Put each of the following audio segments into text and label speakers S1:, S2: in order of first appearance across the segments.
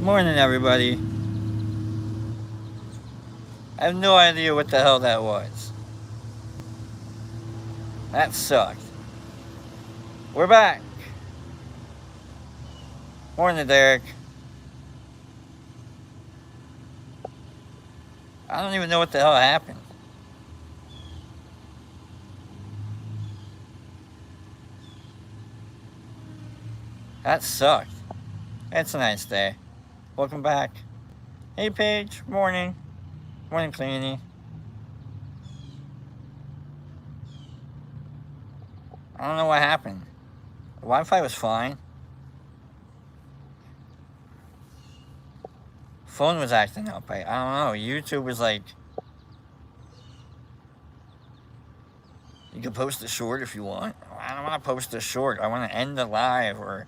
S1: Morning, everybody. I have no idea what the hell that was. That sucked. We're back. Morning, Derek. I don't even know what the hell happened. That sucked. It's a nice day. Welcome back. Hey, Paige. Morning. Morning, Cleanie. I don't know what happened. The Wi-Fi was fine. Phone was acting up. I don't know. YouTube was like, you can post a short if you want. I don't want to post a short. I want to end the live or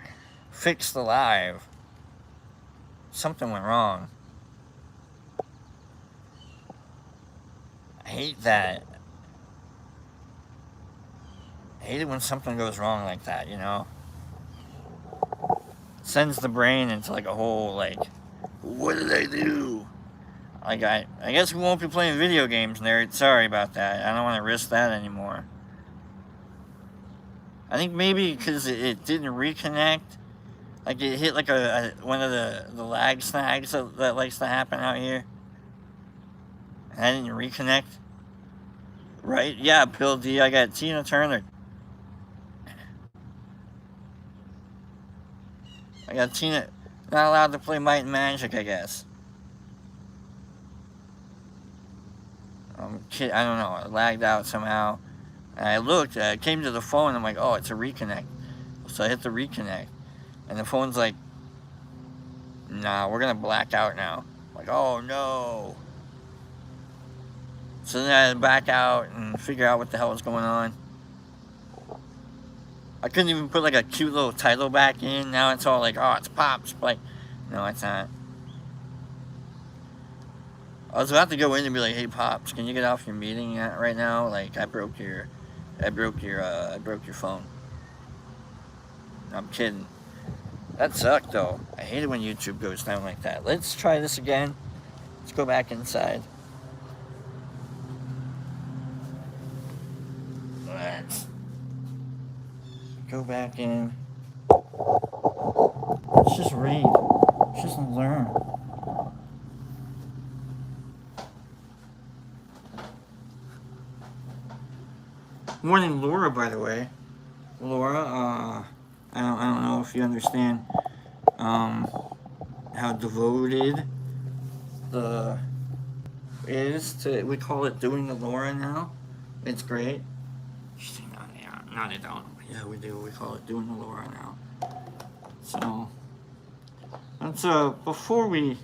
S1: fix the live. Something went wrong. I hate that. I hate it when something goes wrong like that, you know? Sends the brain into like a whole, like, what did I do? Like, I guess we won't be playing video games, nerd. Sorry about that. I don't want to risk that anymore. I think maybe because it didn't reconnect. Like, it hit like one of the lag snags that likes to happen out here. And I didn't reconnect. Right? Yeah, Bill D. I got Tina Turner. I got Tina. Not allowed to play Might and Magic, I guess. I don't know. It lagged out somehow. And I looked. I came to the phone. I'm like, oh, it's a reconnect. So I hit the reconnect. And the phone's like, nah, we're going to black out now. I'm like, oh, no. So then I had to back out and figure out what the hell was going on. I couldn't even put like a cute little title back in. Now it's all like, oh, it's Pops. Like, no, it's not. I was about to go in and be like, hey, Pops, can you get off your meeting right now? Like, I broke your phone. I'm kidding. That sucked, though. I hate it when YouTube goes down like that. Let's try this again. Let's go back inside. Let's go back in. Let's just read. Let's just learn. Morning, Laura, by the way. Laura, I don't know if you understand how devoted the is to, we call it doing the Laura now. It's great. No, they don't. Yeah, we do. We call it doing the Laura now. So, and so before we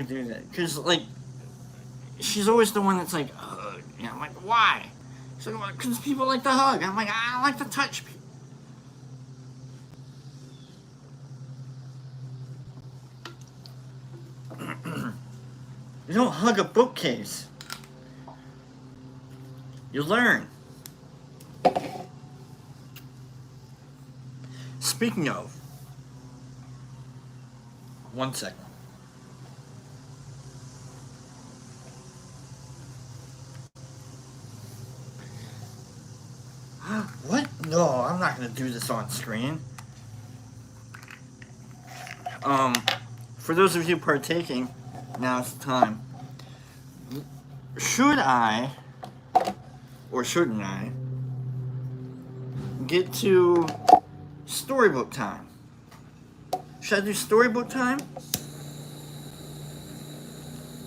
S1: do that, because like she's always the one that's like, you know, I'm like, why? She's like, because people like to hug. I'm like, I don't like to touch people. You don't hug a bookcase. You learn. Speaking of, one second. What? No, I'm not going to do this on screen. For those of you partaking, now's the time. Should I, or shouldn't I, get to storybook time? Should I do storybook time?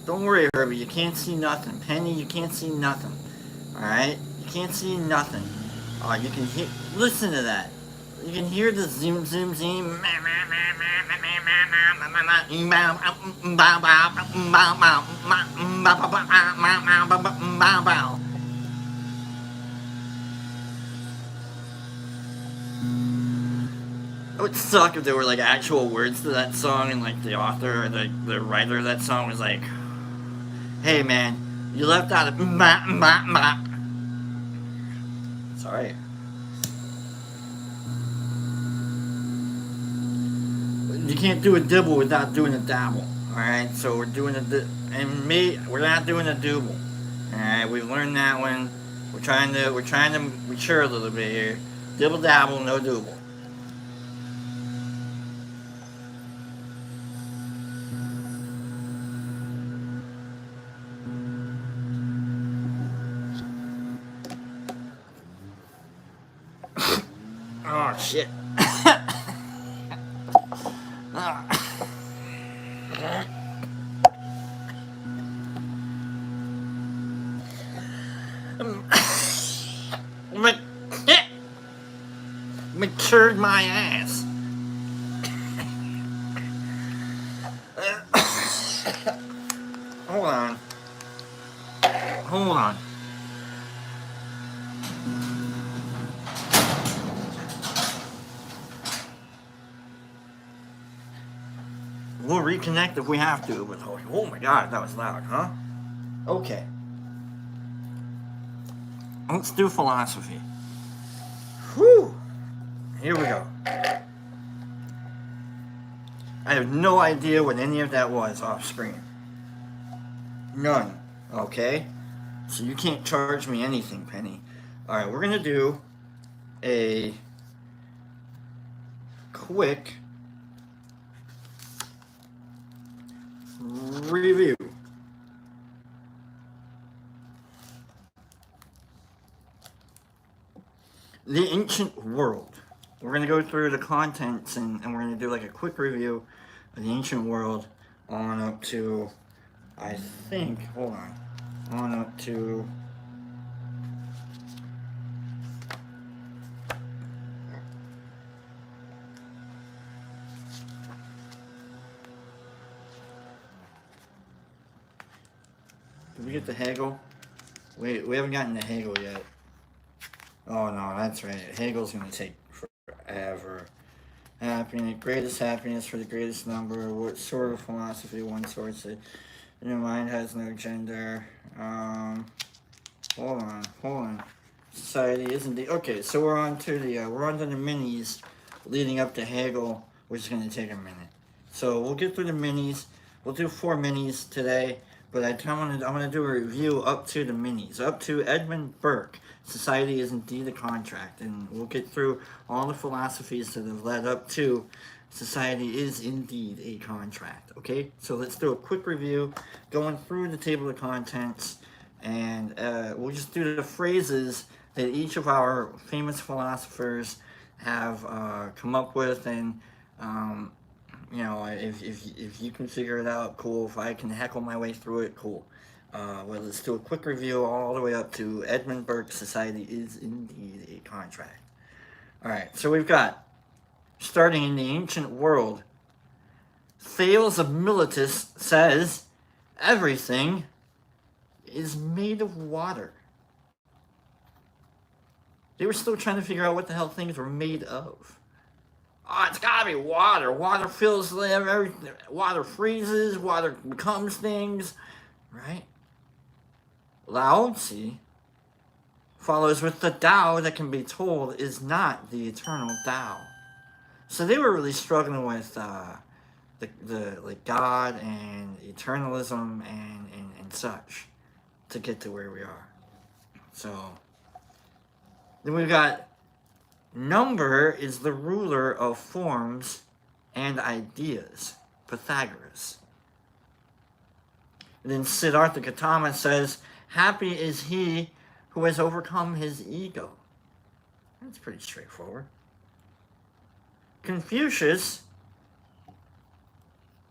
S1: Don't worry, Herbie, you can't see nothing. Penny, you can't see nothing. Alright? You can't see nothing. You can hear, listen to that. You can hear the zoom, zoom, zoom. It would suck if there were like actual words to that song and like the author or the writer of that song was like, hey man, you left out a Sorry. you can't do a dibble without doing a dabble. All right, so we're doing we're not doing a double. All right, we've learned that one. We're trying to mature a little bit here. Dibble dabble, no double. Oh shit. Matured my ass. Hold on. Hold on. We'll reconnect if we have to, but oh my god, that was loud, huh? Okay. Let's do philosophy. Whew. Here we go. I have no idea what any of that was off screen. None. Okay? So you can't charge me anything, Penny. Alright, we're gonna do a quick review. The ancient world. We're going to go through the contents and we're going to do like a quick review of the ancient world on up to, I think, hold on up to did we get to Hegel? We haven't gotten to Hegel yet. Oh no, that's right. Hegel's gonna take forever. Happiness, greatest happiness for the greatest number. What sort of philosophy? One source. Your mind has no gender. Hold on. Society isn't the okay. So we're on to the minis leading up to Hegel, which is gonna take a minute. So we'll get through the minis. We'll do 4 minis today, but I'm gonna do a review up to the minis, up to Edmund Burke. Society is indeed a contract, and we'll get through all the philosophies that have led up to society is indeed a contract. Okay, so let's do a quick review, going through the table of contents, and we'll just do the phrases that each of our famous philosophers have come up with, and you know, if you can figure it out, cool. If I can heckle my way through it, cool. Well, let's do a quick review all the way up to Edmund Burke's Society is indeed a contract. Alright, so we've got, starting in the ancient world, Thales of Miletus says, everything is made of water. They were still trying to figure out what the hell things were made of. Oh, it's gotta be water. Water fills everything. Water freezes, water becomes things, right? Lao Tzu follows with the Tao that can be told is not the eternal Tao. So they were really struggling with the like God and eternalism and such to get to where we are. So then we've got number is the ruler of forms and ideas, Pythagoras. And then Siddhartha Gautama says, happy is he who has overcome his ego. That's pretty straightforward. Confucius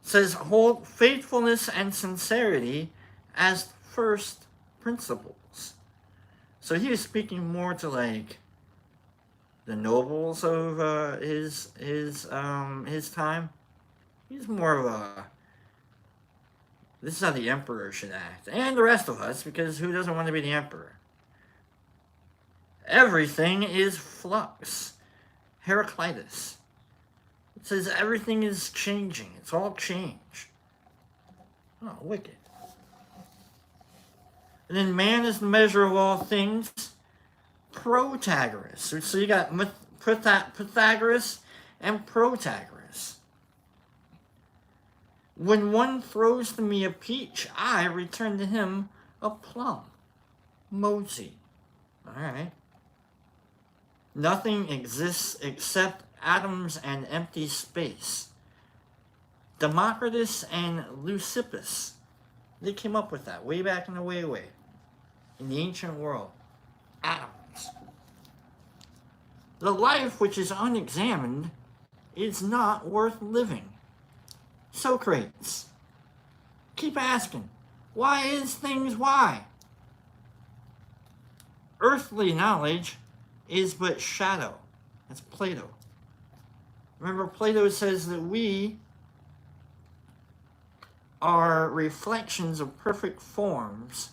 S1: says, hold faithfulness and sincerity as first principles. So he was speaking more to like the nobles of his time. He's more of a, this is how the emperor should act, and the rest of us, because who doesn't want to be the emperor? Everything is flux. Heraclitus. It says everything is changing. It's all change. Oh, wicked. And then man is the measure of all things. Protagoras. So you got Pythagoras and Protagoras. When one throws to me a peach, I return to him a plum. Mosey. Alright. Nothing exists except atoms and empty space. Democritus and Leucippus, they came up with that way back in the way, in the ancient world. Atoms. The life which is unexamined is not worth living. Socrates. Keep asking, why is things why? Earthly knowledge is but shadow. That's Plato. Remember, Plato says that we are reflections of perfect forms.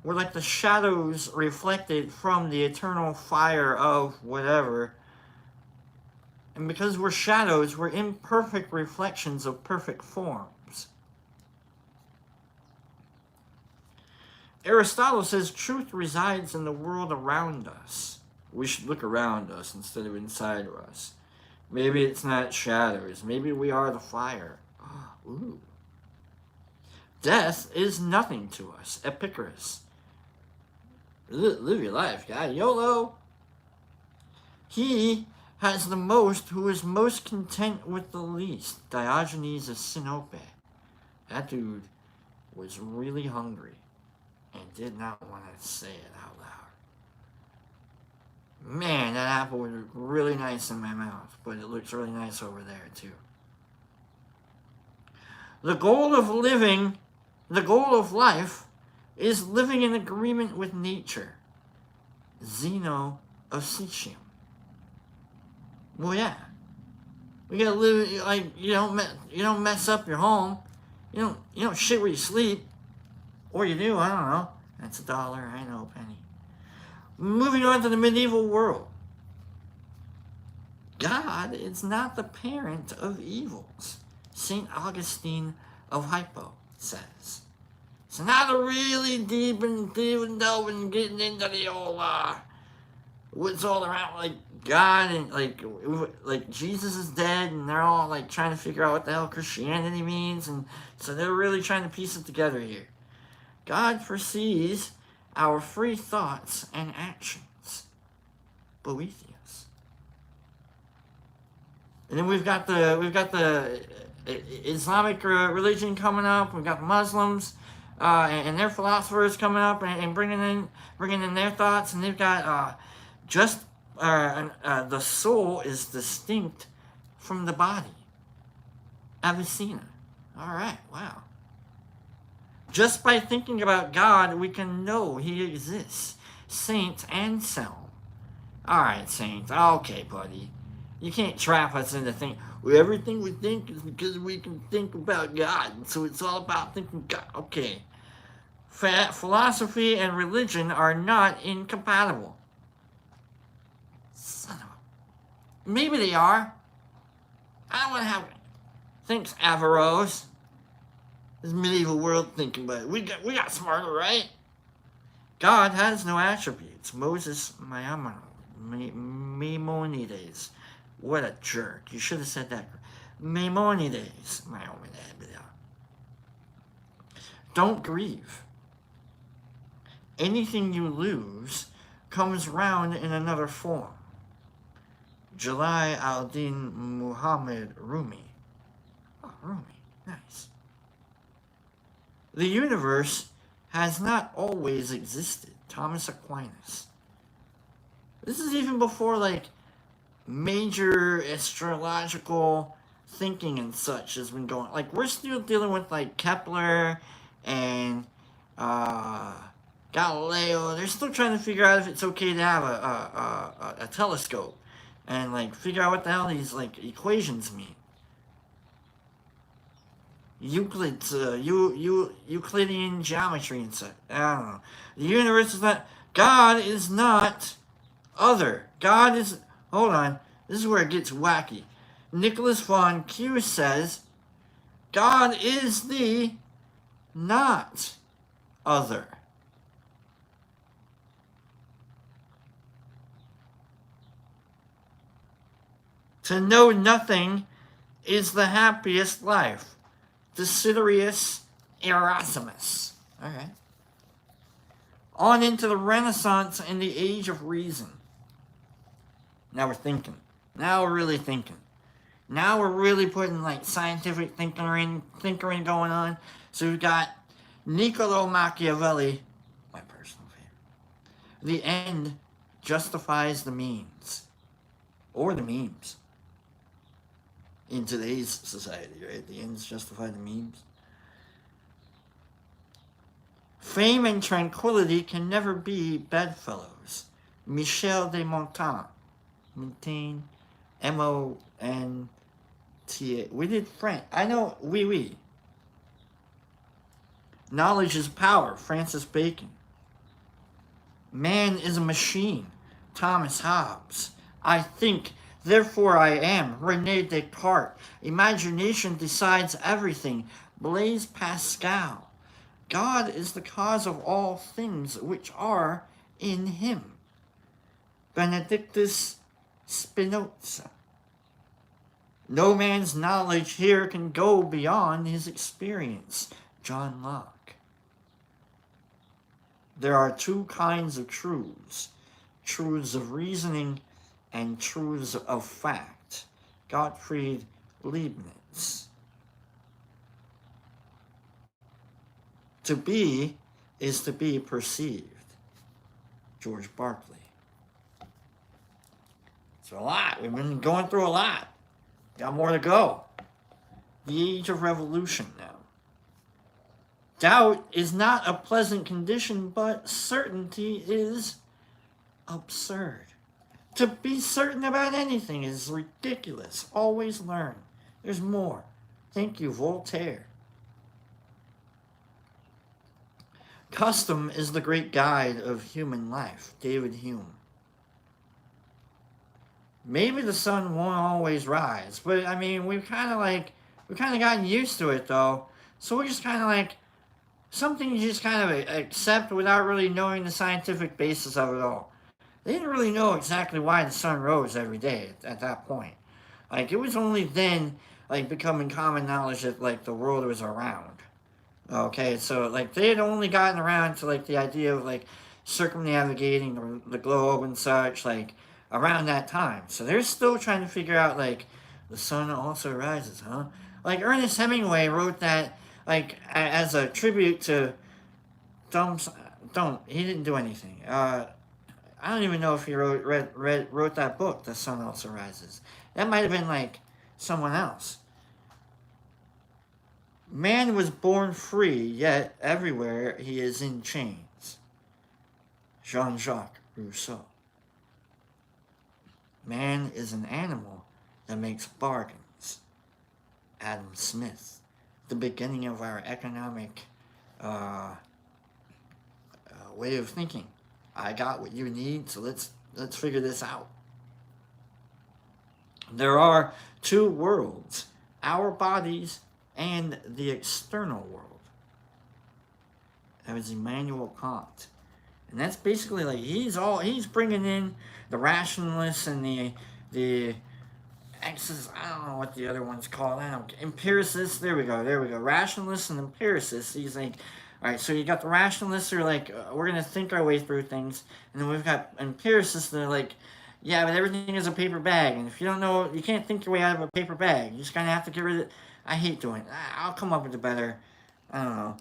S1: We're like the shadows reflected from the eternal fire of whatever. And because we're shadows, we're imperfect reflections of perfect forms. Aristotle says truth resides in the world around us. We should look around us instead of inside of us. Maybe it's not shadows. Maybe we are the fire. Ooh. Death is nothing to us. Epicurus. Live your life, guy. YOLO. He has the most who is most content with the least. Diogenes of Sinope. That dude was really hungry and did not want to say it out loud. Man, that apple would look really nice in my mouth, but it looks really nice over there too. The goal of living, the goal of life, is living in agreement with nature. Zeno of Sichem. Well, yeah. We gotta live like you don't mess up your home. You don't shit where you sleep. Or you do, I don't know. That's $1, I know, penny. Moving on to the medieval world. God is not the parent of evils. St. Augustine of Hippo says. It's not a really deep and delving, getting into the old, what's all around, like, God and, like, Jesus is dead, and they're all, like, trying to figure out what the hell Christianity means, and so they're really trying to piece it together here. God foresees our free thoughts and actions. Boethius. And then we've got the Islamic religion coming up. We've got the Muslims and their philosophers coming up and bringing in their thoughts. And they've got the soul is distinct from the body. Avicenna. All right, wow. Just by thinking about God, we can know He exists. Saint Anselm. All right, Saint. Okay, buddy. You can't trap us into thinking, well, everything we think is because we can think about God. So it's all about thinking God. Okay. Philosophy and religion are not incompatible. Son of a... Maybe they are. I don't want to have... Thanks, Averroes. This medieval world thinking about it. We got smarter, right? God has no attributes. Moses Maimonides. What a jerk. You should have said that. Maimonides. Don't grieve. Anything you lose comes round in another form. Jalal al-Din Muhammad Rumi. Oh, Rumi. Nice. The universe has not always existed. Thomas Aquinas. This is even before, like, major astrological thinking and such has been going. Like, we're still dealing with, like, Kepler and Galileo. They're still trying to figure out if it's okay to have a telescope and, like, figure out what the hell these, like, equations mean. Euclid's Euclidean geometry and such. I don't know. The universe is not... God is not other. God is... Hold on. This is where it gets wacky. Nicholas von Q says, God is the not other. To know nothing is the happiest life. Desiderius Erasmus. All right. On into the Renaissance and the Age of Reason. Now we're thinking. Now we're really thinking. Now we're really putting like scientific tinkering going on. So we've got Niccolo Machiavelli, my personal favorite. The end justifies the means. Or the memes. In today's society, right? The ends justify the memes. Fame and tranquility can never be bedfellows. Michel de Montaigne. M-O-N-T-A. We did French. I know, oui. Knowledge is power. Francis Bacon. Man is a machine. Thomas Hobbes. I think, therefore I am. René Descartes. Imagination decides everything. Blaise Pascal. God is the cause of all things which are in him. Benedictus Spinoza. No man's knowledge here can go beyond his experience. John Locke. There are two kinds of truths. Truths of reasoning and truths of fact. Gottfried Leibniz. To be is to be perceived. George Berkeley. It's a lot. We've been going through a lot. Got more to go. The age of revolution now. Doubt is not a pleasant condition, but certainty is absurd. To be certain about anything is ridiculous. Always learn. There's more. Thank you, Voltaire. Custom is the great guide of human life. David Hume. Maybe the sun won't always rise, but I mean, we've kind of gotten used to it though. So we're just kind of like, something you just kind of accept without really knowing the scientific basis of it all. They didn't really know exactly why the sun rose every day at that point. Like, it was only then, like, becoming common knowledge that, like, the world was around. Okay, so, like, they had only gotten around to, like, the idea of, like, circumnavigating the globe and such, like, around that time. So they're still trying to figure out, like, the sun also rises, huh? Like, Ernest Hemingway wrote that, like, as a tribute to he didn't do anything. I don't even know if he wrote that book, The Sun Also Rises. That might have been, like, someone else. Man was born free, yet everywhere he is in chains. Jean-Jacques Rousseau. Man is an animal that makes bargains. Adam Smith. The beginning of our economic way of thinking. I got what you need, so let's figure this out. There are two worlds, our bodies and the external world. That was Immanuel Kant. And that's basically like, he's bringing in the rationalists and the I don't know what the other one's called. Empiricists. There we go. Rationalists and empiricists. He's like, all right, so you got the rationalists who are like, we're going to think our way through things. And then we've got empiricists that are like, yeah, but everything is a paper bag. And if you don't know, you can't think your way out of a paper bag. You just kind of have to get rid of it. I hate doing it. I'll come up with a better, I don't know.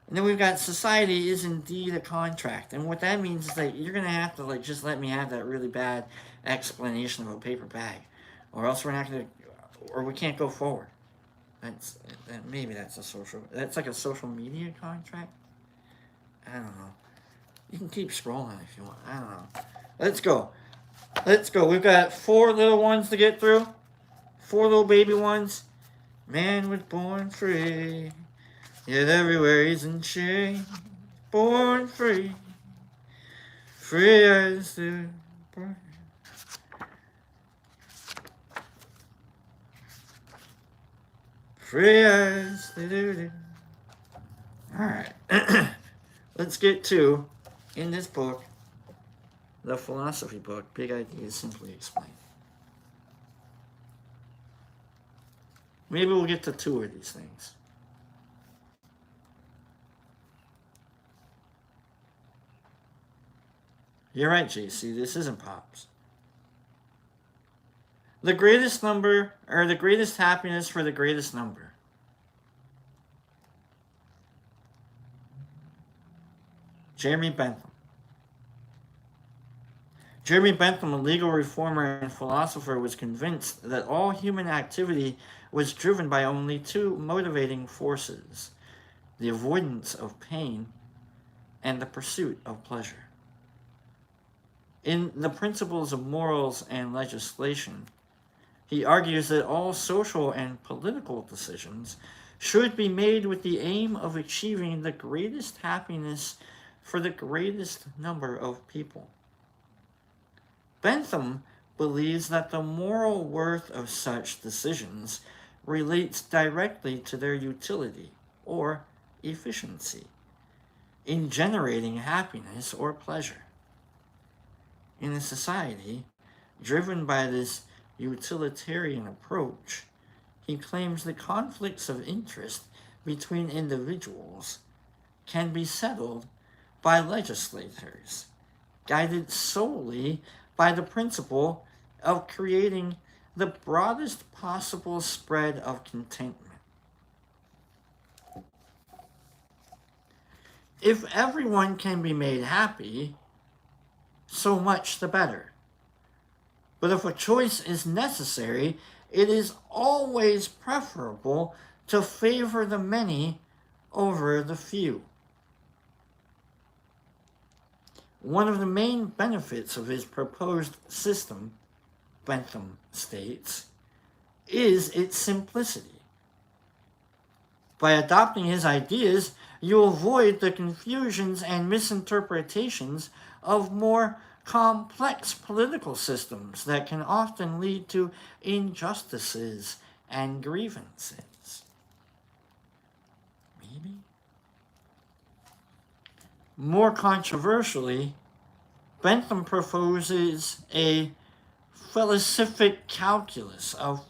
S1: And then we've got society is indeed a contract. And what that means is that you're going to have to, like, just let me have that really bad explanation of a paper bag. Or else we're not going to, or we can't go forward. Maybe that's like a social media contract? I don't know. You can keep scrolling if you want. I don't know. Let's go. We've got 4 little ones to get through. 4 little baby ones. Man was born free, yet everywhere he's in chains. Born free, free as the bird. Free as the doo-doo. Alright. Let's get to, in this book, the philosophy book, Big Ideas Simply Explained. Maybe we'll get to 2 of these things. You're right, JC. This isn't Pops. The greatest number, or the greatest happiness for the greatest number. Jeremy Bentham. Jeremy Bentham, a legal reformer and philosopher, was convinced that all human activity was driven by only 2 motivating forces: the avoidance of pain and the pursuit of pleasure. In The Principles of Morals and Legislation, he argues that all social and political decisions should be made with the aim of achieving the greatest happiness for the greatest number of people. Bentham believes that the moral worth of such decisions relates directly to their utility or efficiency in generating happiness or pleasure. In a society driven by this utilitarian approach, he claims the conflicts of interest between individuals can be settled by legislators, guided solely by the principle of creating the broadest possible spread of contentment. If everyone can be made happy, so much the better. But if a choice is necessary, it is always preferable to favor the many over the few. One of the main benefits of his proposed system, Bentham states, is its simplicity. By adopting his ideas, you avoid the confusions and misinterpretations of more complex political systems that can often lead to injustices and grievances. Maybe? More controversially, Bentham proposes a philosophic calculus of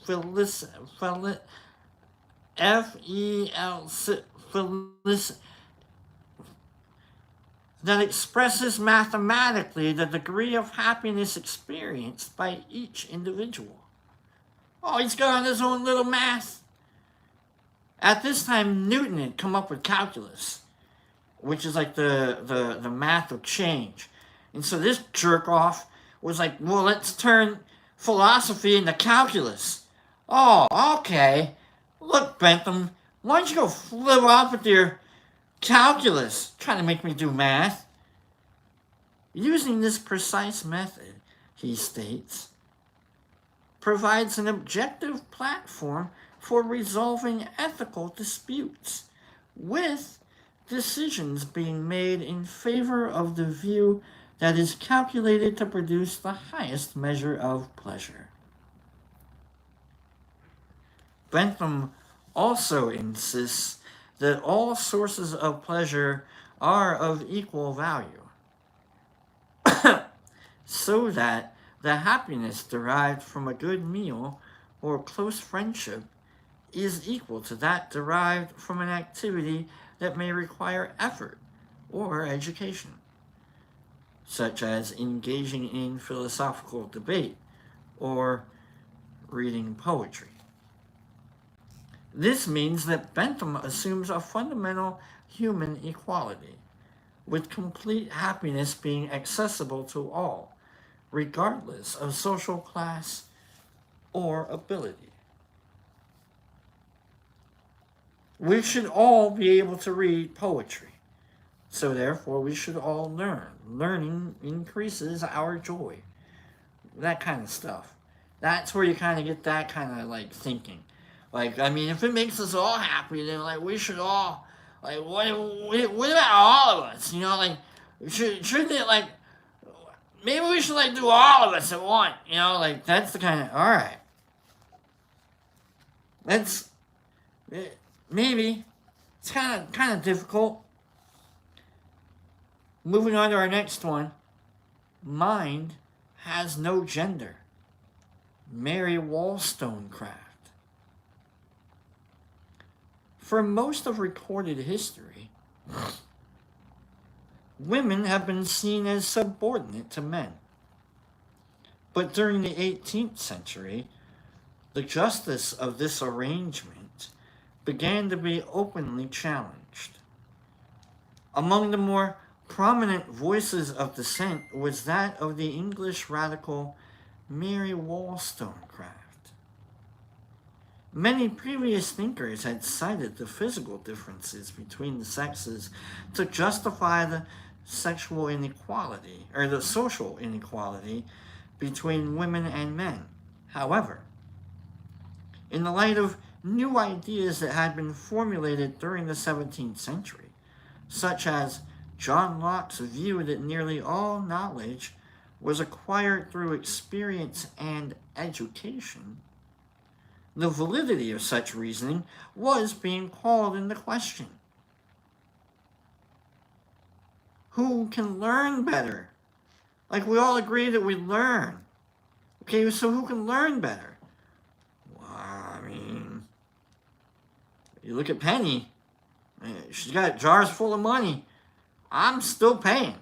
S1: that expresses mathematically the degree of happiness experienced by each individual. Oh, he's got on his own little math. At this time, Newton had come up with calculus, which is like the math of change. And so this jerk-off was like, well, let's turn philosophy into calculus. Oh, okay. Look, Bentham, why don't you go flip off with your calculus, trying to make me do math? Using this precise method, he states, provides an objective platform for resolving ethical disputes, with decisions being made in favor of the view that is calculated to produce the highest measure of pleasure. Bentham also insists that all sources of pleasure are of equal value, so that the happiness derived from a good meal or close friendship is equal to that derived from an activity that may require effort or education, such as engaging in philosophical debate or reading poetry. This means that Bentham assumes a fundamental human equality, with complete happiness being accessible to all, regardless of social class or ability. We should all be able to read poetry, so therefore we should all learn. Learning increases our joy. That kind of stuff. That's where you kind of get that kind of like thinking. Like, I mean, if it makes us all happy, then like we should all, like, what about all of us? You know, like, shouldn't it, like, maybe we should like do all of us at once. You know, like, that's the kind of, all right. That's, maybe. It's kind of difficult. Moving on to our next one. Mind has no gender. Mary Wollstonecraft. For most of recorded history, women have been seen as subordinate to men. But during the 18th century, the justice of this arrangement began to be openly challenged. Among the more prominent voices of dissent was that of the English radical Mary Wollstonecraft. Many previous thinkers had cited the physical differences between the sexes to justify the sexual inequality, or the social inequality between women and men. However, in the light of new ideas that had been formulated during the 17th century, such as John Locke's view that nearly all knowledge was acquired through experience and education, the validity of such reasoning was being called into question. Who can learn better? Like, we all agree that we learn. Okay, so who can learn better? Well, I mean, you look at Penny. She's got jars full of money. I'm still paying.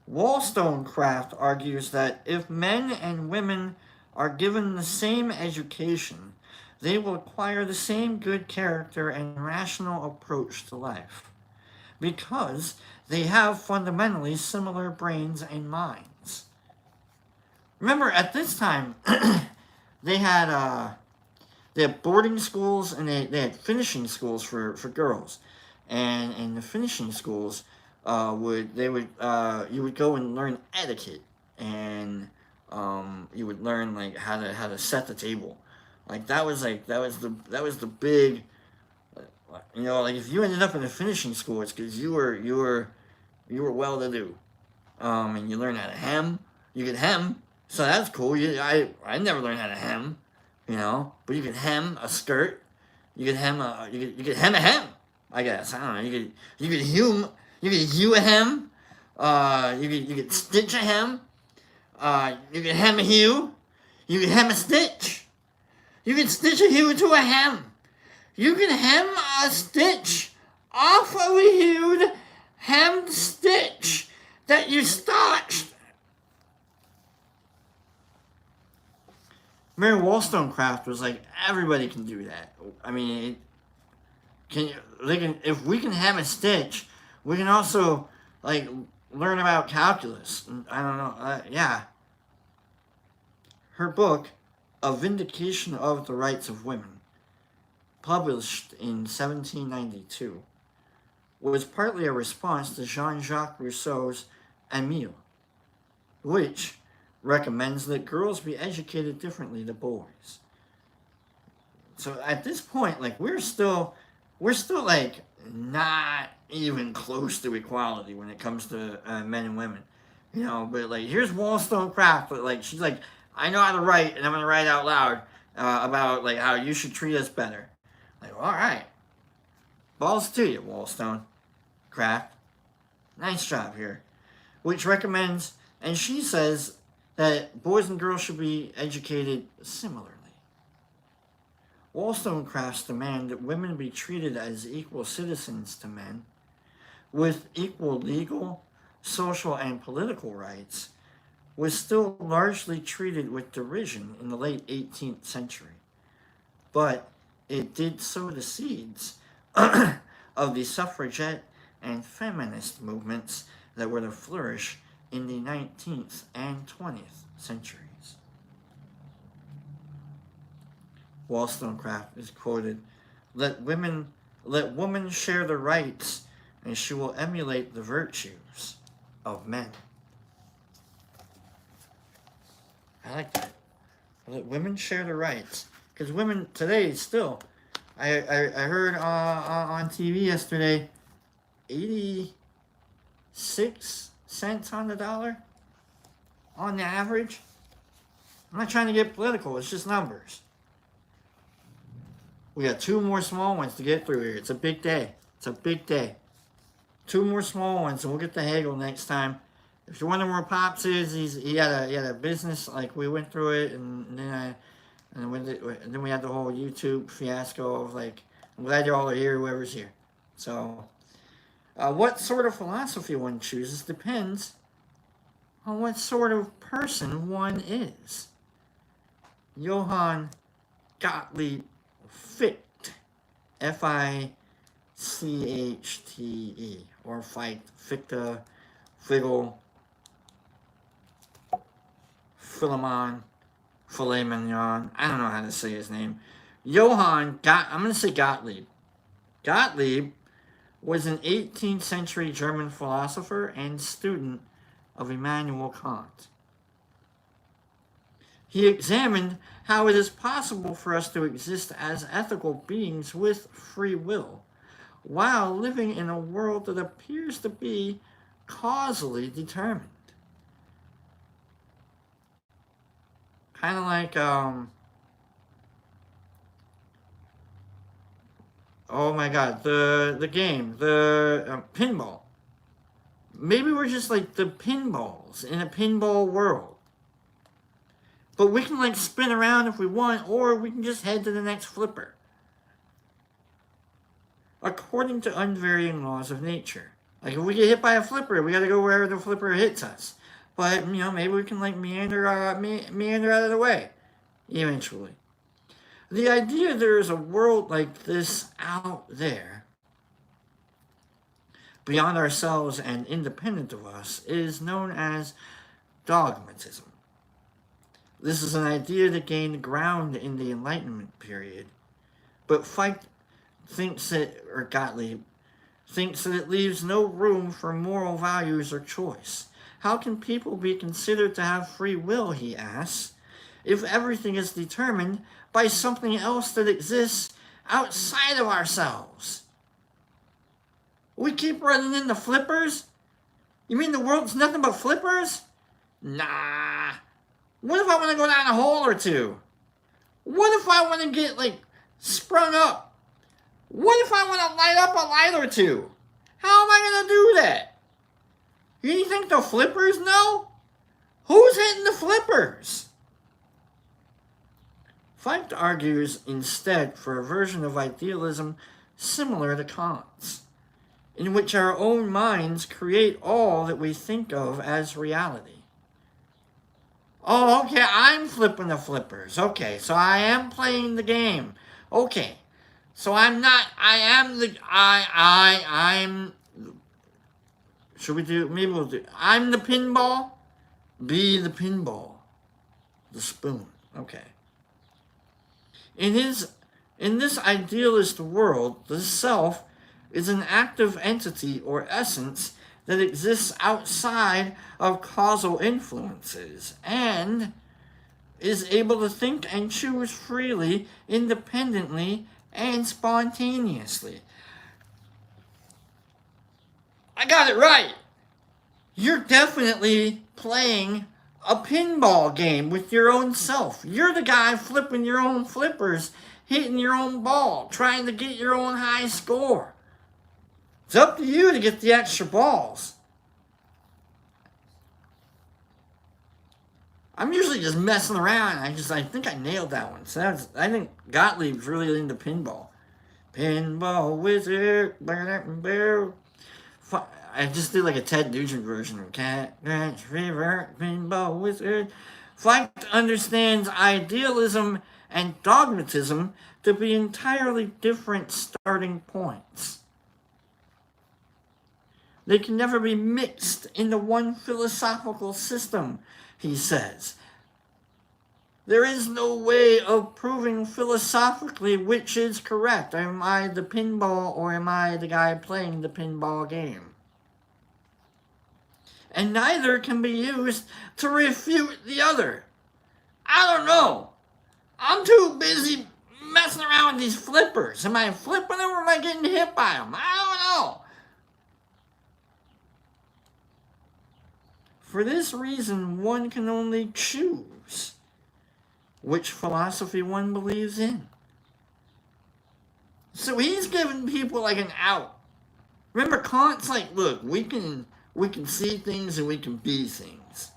S1: Wollstonecraft argues that if men and women are given the same education, they will acquire the same good character and rational approach to life, because they have fundamentally similar brains and minds. Remember, at this time, they had boarding schools and they had finishing schools for girls, and in the finishing schools, you would go and learn etiquette, and you would learn like how to set the table. Like that was the big, like if you ended up in a finishing school, it's because you were well to do, and you learned how to hem. You could hem, so that's cool. I never learned how to hem, but you could hem a skirt. You could hem you could hem a hem. I guess, I don't know. You could hew a hem. You could stitch a hem. You could hem a hew. You could hem a stitch. You could stitch a hew to a hem. You could hem a stitch off of a hewed hemmed stitch that you starched. Mary Wollstonecraft was like, everybody can do that. I mean, if we can hem a stitch, we can also like learn about calculus. I don't know. Yeah. Her book, A Vindication of the Rights of Women, published in 1792, was partly a response to Jean-Jacques Rousseau's Emile, which recommends that girls be educated differently to boys. So at this point, like we're still like not even close to equality when it comes to men and women, But like here's Wollstonecraft, but like she's like, I know how to write, and I'm gonna write out loud about like how you should treat us better. Like, all right, balls to you, Wollstonecraft. Nice job here. Which recommends, and she says that boys and girls should be educated similarly. Wollstonecraft's demand that women be treated as equal citizens to men, with equal legal, social, and political rights, was still largely treated with derision in the late 18th century. But it did sow the seeds of the suffragette and feminist movements that were to flourish in the 19th and 20th centuries. Wollstonecraft is quoted, let woman share the rights, and she will emulate the virtues of men." I like that. Let women share the rights. Because women today still, I heard on TV yesterday, 86 cents on the dollar on the average. I'm not trying to get political, it's just numbers. We got 2 more small ones to get through here. It's a big day. It's a big day. 2 more small ones, and we'll get to Hegel next time. If you're wondering where Pops is, he had a business, like we went through it, and then I went then we had the whole YouTube fiasco of like, I'm glad you all are here, whoever's here. So, what sort of philosophy one chooses depends on what sort of person one is. Johann Gottlieb Fichte, Fichte, or Fichte, Figel, Philemon, Filet Mignon. I don't know how to say his name. I'm going to say Gottlieb. Gottlieb was an 18th century German philosopher and student of Immanuel Kant. He examined how it is possible for us to exist as ethical beings with free will, while living in a world that appears to be causally determined. Kind of like, oh my god, the game, the pinball. Maybe we're just like the pinballs in a pinball world. But we can like spin around if we want, or we can just head to the next flipper. According to unvarying laws of nature. Like if we get hit by a flipper, we gotta go wherever the flipper hits us. But, you know, maybe we can like meander out of the way, eventually. The idea there is a world like this out there, beyond ourselves and independent of us, is known as dogmatism. This is an idea that gained ground in the Enlightenment period, but Fichte Gottlieb thinks that it leaves no room for moral values or choice. How can people be considered to have free will, he asks, if everything is determined by something else that exists outside of ourselves? We keep running into flippers? You mean the world's nothing but flippers? Nah. What if I want to go down a hole or two? What if I want to get, like, sprung up? What if I want to light up a light or two? How am I going to do that? You think the flippers know? Who's hitting the flippers? Fichte argues instead for a version of idealism similar to Kant's, in which our own minds create all that we think of as reality. Oh, okay, I'm flipping the flippers. Okay, so I am playing the game. Okay, so I'm should we do, maybe we'll do, I'm the pinball, be the pinball, the spoon. Okay. In this idealist world, the self is an active entity or essence that exists outside of causal influences and is able to think and choose freely, independently, and spontaneously. I got it right. You're definitely playing a pinball game with your own self. You're the guy flipping your own flippers, hitting your own ball, trying to get your own high score. It's up to you to get the extra balls. I'm usually just messing around. I think I nailed that one. So I think Gottlieb's really into pinball. Pinball wizard. I just did like a Ted Nugent version of Cat Ranch River Pinball Wizard. Fichte understands idealism and dogmatism to be entirely different starting points. They can never be mixed into one philosophical system, he says. There is no way of proving philosophically which is correct. Am I the pinball or am I the guy playing the pinball game? And neither can be used to refute the other. I don't know. I'm too busy messing around with these flippers. Am I flipping them or am I getting hit by them? I don't know. For this reason, one can only choose which philosophy one believes in. So he's giving people like an out. Remember, Kant's like, look, we can see things and we can be things.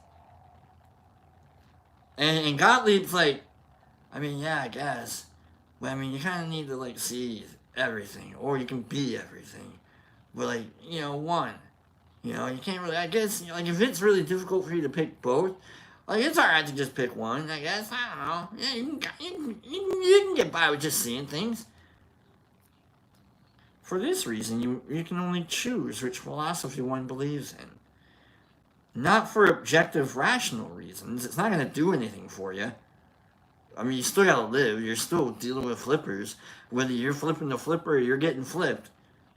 S1: And Gottlieb's like, I mean, yeah, I guess. But I mean, you kind of need to like see everything, or you can be everything. But like, one. You can't really. I guess like if it's really difficult for you to pick both, like it's alright to just pick one. I guess I don't know. Yeah, you can get by with just seeing things. For this reason, you can only choose which philosophy one believes in. Not for objective, rational reasons. It's not going to do anything for you. I mean, you still got to live. You're still dealing with flippers. Whether you're flipping the flipper or you're getting flipped,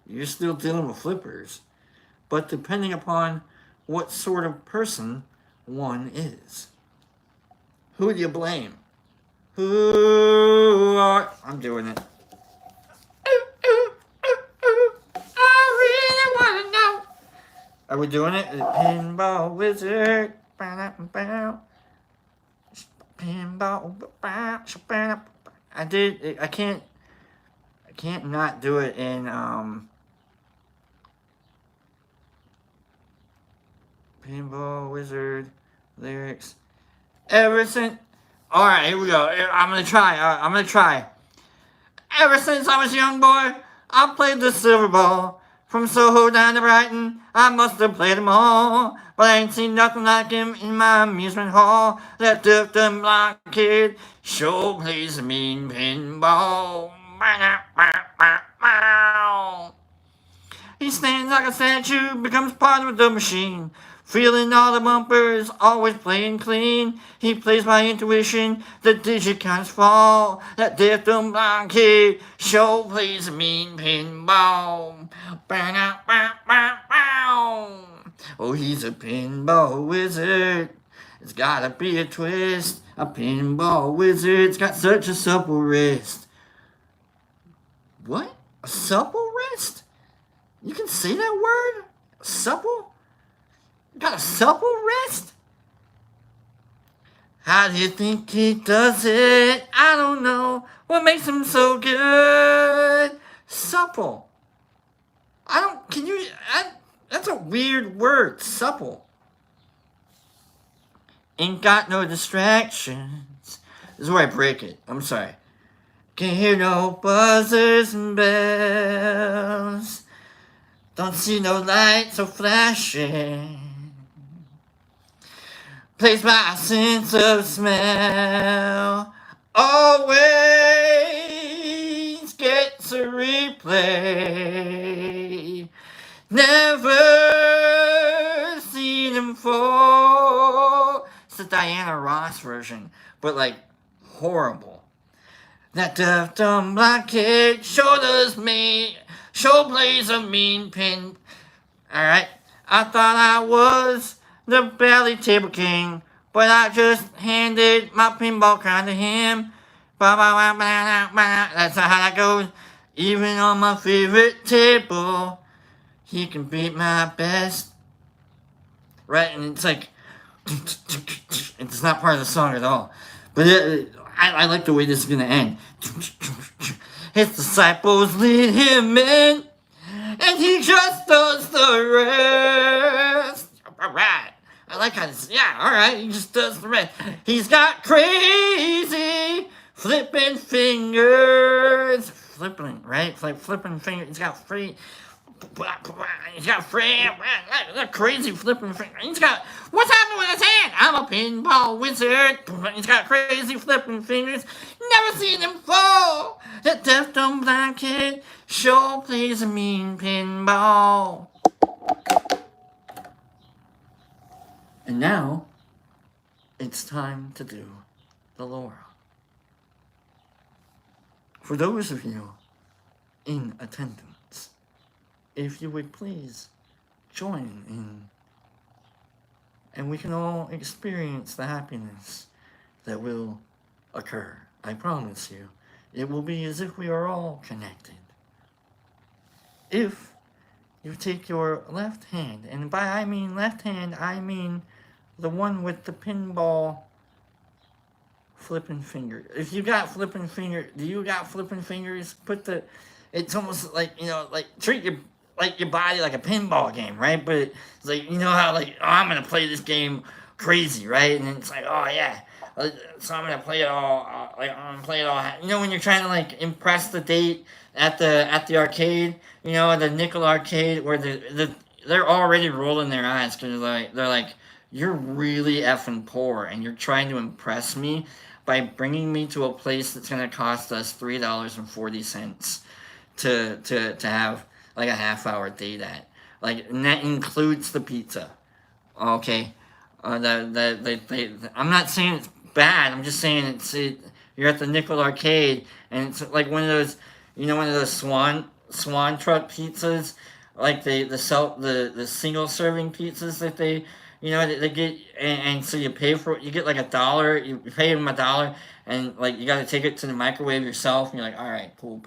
S1: you're still dealing with flippers. But depending upon what sort of person one is. Who do you blame? I'm doing it. Are we doing it? Pinball Wizard. Pinball. I can't not do it in Pinball Wizard lyrics. Ever since. Alright, here we go. I'm gonna try. Ever since I was a young boy, I played the silver ball. From Soho down to Brighton, I must have played them all. But I ain't seen nothing like him in my amusement hall. That deaf dumb blind kid sure plays a mean pinball. He stands like a statue, becomes part of the machine. Feeling all the bumpers, always playing clean. He plays by intuition, the digit counts fall. That deaf dumb blind kid sure plays a mean pinball. Oh, he's a pinball wizard. It's gotta be a twist. A pinball wizard's got such a supple wrist. What? A supple wrist? You can say that word? Supple? Got a supple wrist? How do you think he does it? I don't know. What makes him so good? Supple. That's a weird word, supple. Ain't got no distractions. This is where I break it. I'm sorry. Can't hear no buzzers and bells. Don't see no lights or flashing. Plays by a sense of smell. Always gets a replay. Never seen him fall. It's the Diana Ross version, but like horrible. That deaf dumb black kid sure plays a mean pin. Alright, I thought I was the belly table king, but I just handed my pinball crown to him. That's not how that goes. Even on my favorite table, he can beat my best. Right, and it's like, it's not part of the song at all. But I like the way this is going to end. His disciples lead him in, and he just does the rest. Alright. I like how this, yeah, alright, he just does the rest. He's got crazy flipping fingers. Flipping, right? Like flipping fingers. He's got crazy flipping fingers. What's happening with his hand? I'm a pinball wizard. He's got crazy flipping fingers. Never seen him fall. That deaf dumb blind kid sure plays a mean pinball. And now, it's time to do the lore. For those of you in attendance, if you would please join in, and we can all experience the happiness that will occur. I promise you, it will be as if we are all connected. If you take your left hand, and by I mean left hand, I mean the one with the pinball flipping finger. If you got flipping finger, do you got flipping fingers? It's almost like, treat your body like a pinball game, right? But it's like, how like, I'm gonna play this game crazy, right? And it's like, oh yeah, So I'm gonna play it all. I'm gonna play it all. You know, when you're trying to like impress the date at the arcade, you know, the nickel arcade, where they're already rolling their eyes because they're like, you're really effing poor, and you're trying to impress me by bringing me to a place that's gonna cost us $3.40 to have like a half-hour date at. Like, and that includes the pizza. Okay, I'm not saying it's bad. I'm just saying you're at the nickel arcade, and it's like one of those, you know, one of those swan truck pizzas, like the single serving pizzas that you know, they get, and so you pay for it. You get like $1. You pay them $1, and like you got to take it to the microwave yourself. And you're like, all right, cool,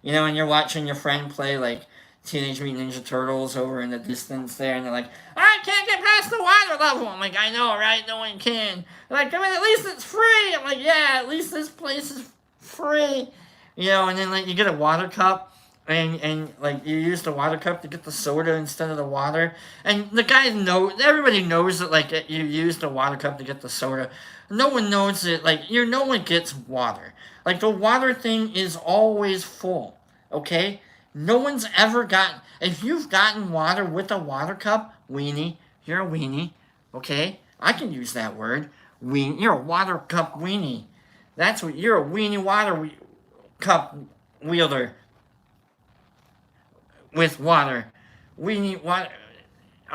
S1: you know, and you're watching your friend play like Teenage Mutant Ninja Turtles over in the distance there, and they're like, I can't get past the water level. I'm like, I know, right? No one can. They're like, I mean, at least it's free. I'm like, yeah, at least this place is free. You know, and then like you get a water cup, and like you use the water cup to get the soda instead of the water. And the guys know, everybody knows that like you use the water cup to get the soda. No one knows that like no one gets water. Like the water thing is always full. Okay? No one's ever gotten... If you've gotten water with a water cup, weenie, you're a weenie, okay? I can use that word. You're a water cup weenie. That's what... You're a weenie water cup wielder with water. Weenie water...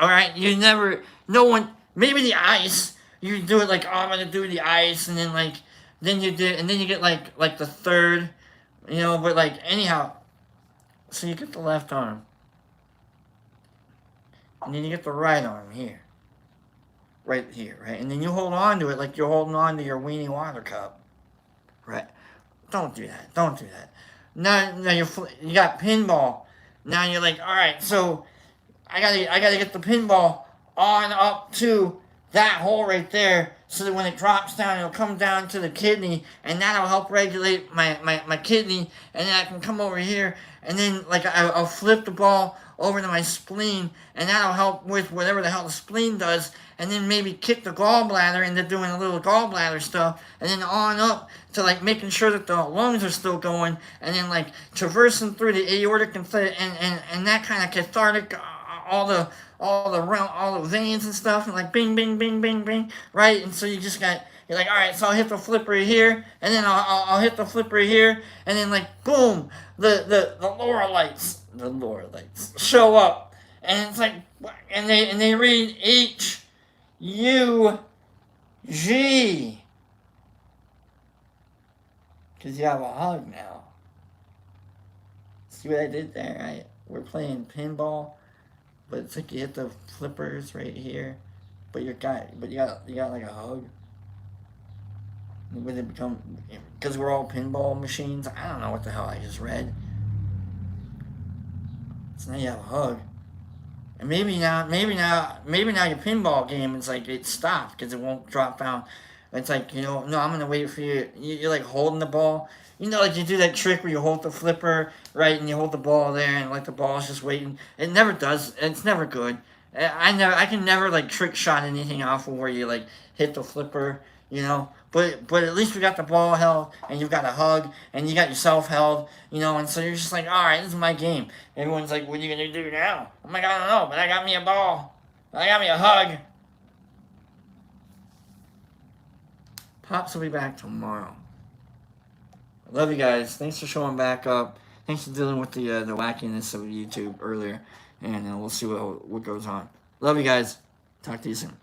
S1: Alright, you never... No one... Maybe the ice. You do it like, oh, I'm going to do the ice, and then like... Then you do... And then you get like the third... You know, but like, anyhow... So you get the left arm. And then you get the right arm here. Right here, right? And then you hold on to it like you're holding on to your weenie water cup. Right? Don't do that. Don't do that. Now you got pinball. Now you're like, alright, so I gotta get the pinball on up to that hole right there, so that when it drops down, it'll come down to the kidney, and that'll help regulate my kidney, and then I can come over here, and then like I'll flip the ball over to my spleen, and that'll help with whatever the hell the spleen does, and then maybe kick the gallbladder into doing a little gallbladder stuff, and then on up to like making sure that the lungs are still going, and then like traversing through the aortic and that kind of cathartic, all the veins and stuff, and like bing, bing, bing, bing, bing, right? And so you're like, all right, so I'll hit the flipper here, and then I'll hit the flipper here, and then like, boom, the lower lights show up, and it's like, and they read H-U-G, because you have a hug now. See what I did there, right? We're playing pinball. But it's like you hit the flippers right here, but you got like a hug. Would it become, because we're all pinball machines? I don't know what the hell I just read. So now you have a hug, and maybe now your pinball game is like it stopped because it won't drop down. It's like, you know, no, I'm gonna wait for you. You're like holding the ball. You know, like you do that trick where you hold the flipper, right, and you hold the ball there, and like the ball's just waiting. It never does. It's never good. I can never like trick shot anything off of where you like hit the flipper, you know. But at least we got the ball held, and you've got a hug, and you got yourself held, you know. And so you're just like, all right, this is my game. Everyone's like, what are you gonna do now? I'm like, I don't know, but I got me a ball. I got me a hug. Pops will be back tomorrow. Love you guys. Thanks for showing back up. Thanks for dealing with the wackiness of YouTube earlier. And we'll see what goes on. Love you guys. Talk to you soon.